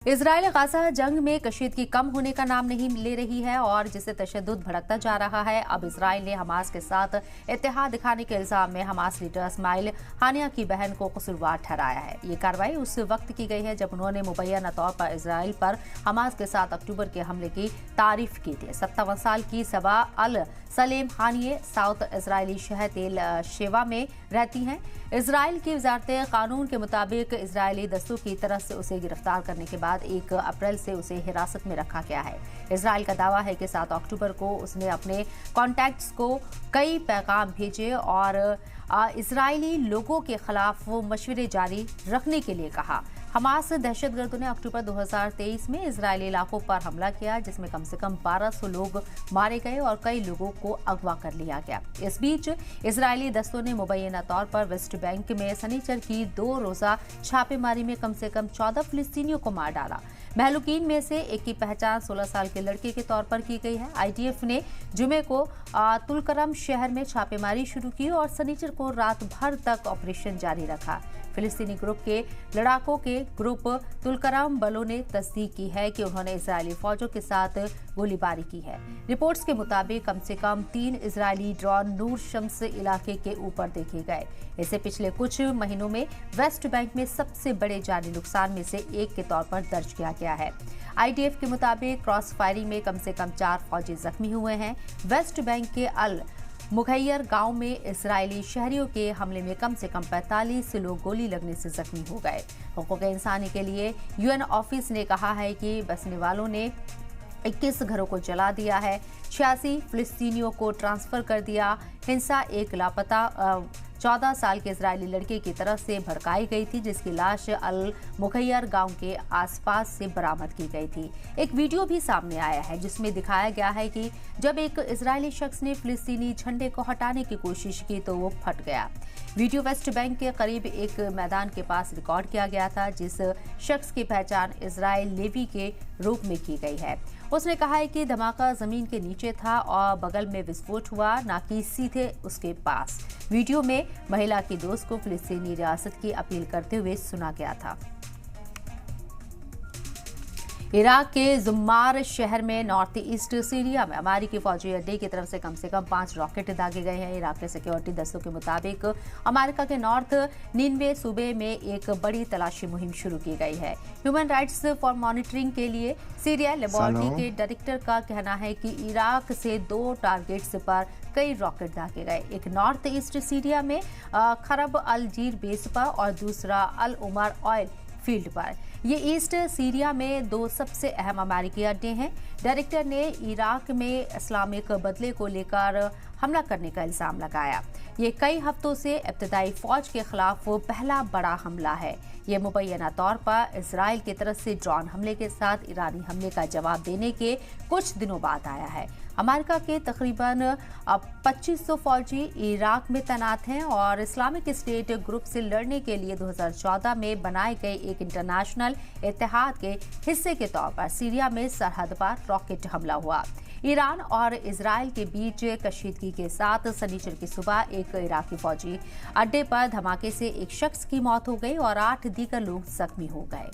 Israel Gaza जंग में कशीदगी कम होने का नाम नहीं ले रही है और जिससे तशद्दुद भड़कता जा रहा है। अब इजराइल ने हमास के साथ इत्तेहाद दिखाने के इल्जाम में हमास लीडर इस्माइल हानिया की बहन को कसूरवार ठहराया है। ये कार्रवाई उस वक्त की गई है जब उन्होंने मुबैना तौर पर इजराइल पर हमास के साथ अक्टूबर के हमले की तारीफ की थी। 57 साल की सबा अल सलेम हानिये साउथ इजरायली शहर तेल शेवा में रहती हैं। इजराइल की वजारत कानून के मुताबिक इजरायली दस्तों की तरफ से उसे गिरफ्तार करने के बाद 1 अप्रैल से उसे हिरासत में रखा गया है। इजराइल का दावा है कि 7 अक्टूबर को उसने अपने कॉन्टैक्ट्स को कई पैगाम भेजे और इजरायली लोगों के खिलाफ वो मशवरे जारी रखने के लिए कहा। हमास दहशतगर्दों ने अक्टूबर 2023 में इजरायली इलाकों पर हमला किया जिसमें कम से कम 1200 लोग मारे गए और कई लोगों को अगवा कर लिया गया। इस बीच इजरायली दस्तों ने मुबैना तौर पर वेस्ट बैंक में शनिचर की 2 रोजा छापेमारी में कम से कम 14 फिलिस्तीनियों को मार डाला। महलूकीन में से एक की पहचान 16 साल के लड़के के तौर पर की गई है। आईडीएफ ने जुमे को तुलकरम शहर में छापेमारी शुरू की और शनिचर को रात भर तक ऑपरेशन जारी रखा। फिलिस्तीनी ग्रुप के लड़ाकों के ग्रुप तुलकरम बलों ने तस्दीक की है कि उन्होंने इजरायली फौजों के साथ गोलीबारी की है। रिपोर्ट्स के मुताबिक कम से कम 3 इजरायली ड्रोन नूर शम्स इलाके के ऊपर देखे गए। इसे पिछले कुछ महीनों में वेस्ट बैंक में सबसे बड़े जानी नुकसान में से एक के तौर पर दर्ज किया गया है। आईडीएफ के मुताबिक क्रॉस फायरिंग में कम से कम 4 फौजी जख्मी हुए हैं। वेस्ट बैंक के अल मुखैयर गांव में इजरायली शहरियों के हमले में कम से कम 45 लोग गोली लगने से जख्मी हो गए। हुकूक इंसानी के लिए यूएन ऑफिस ने कहा है कि बसने वालों ने 21 घरों को जला दिया है, 86 फिलिस्तीनियों को ट्रांसफर कर दिया। हिंसा एक लापता 14 साल के इजरायली लड़के की तरफ से भड़काई गई थी जिसकी लाश अल मुखैयर गांव के आसपास से बरामद की गई थी। एक वीडियो भी सामने आया है जिसमें दिखाया गया है कि जब एक इजरायली शख्स ने फिलिस्तीनी झंडे को हटाने की कोशिश की तो वो फट गया। वीडियो वेस्ट बैंक के करीब एक मैदान के पास रिकॉर्ड किया गया था जिस शख्स की पहचान इजराइल लेवी के रूप में की गई है। उसने कहा है कि धमाका जमीन के नीचे था और बगल में विस्फोट हुआ, ना कि सीधे उसके पास। वीडियो में महिला की दोस्त को फिलिस्तीनी रियासत की अपील करते हुए सुना गया था। इराक के जुम्मार शहर में नॉर्थ ईस्ट सीरिया में अमेरिकी फौजी अड्डे की तरफ से कम 5 रॉकेट दागे गए हैं। इराक के सिक्योरिटी दस्तों के मुताबिक अमेरिका के नॉर्थ निनवे सूबे में एक बड़ी तलाशी मुहिम शुरू की गई है। ह्यूमन राइट्स फॉर मॉनिटरिंग के लिए सीरिया लेबोरेटरी के डायरेक्टर का कहना है कि इराक से 2 टारगेट्स पर कई रॉकेट दागे गए। एक नॉर्थ ईस्ट सीरिया में खरब अल जीर बेस पर और दूसरा अल उमर ऑयल फील्ड पर। ये ईस्ट सीरिया में 2 सबसे अहम अमेरिकी अड्डे हैं। डायरेक्टर ने इराक में इस्लामिक बदले को लेकर हमला करने का इल्जाम लगाया। ये कई हफ्तों से इब्तदाई फौज के खिलाफ पहला बड़ा हमला है। ये मुबैना तौर पर इजराइल की तरफ से ड्रोन हमले के साथ ईरानी हमले का जवाब देने के कुछ दिनों बाद आया है। अमेरिका के तकरीबन 2500 फौजी इराक में तैनात हैं और इस्लामिक स्टेट ग्रुप से लड़ने के लिए 2014 में बनाए गए एक इंटरनेशनल इत्तेहाद के हिस्से के तौर पर सीरिया में सरहद पर रॉकेट हमला हुआ। ईरान और इजराइल के बीच कशीदगी के साथ शनिचर की सुबह एक इराकी फौजी अड्डे पर धमाके से एक शख्स की मौत हो गई और 8 दीगर लोग जख्मी हो गए।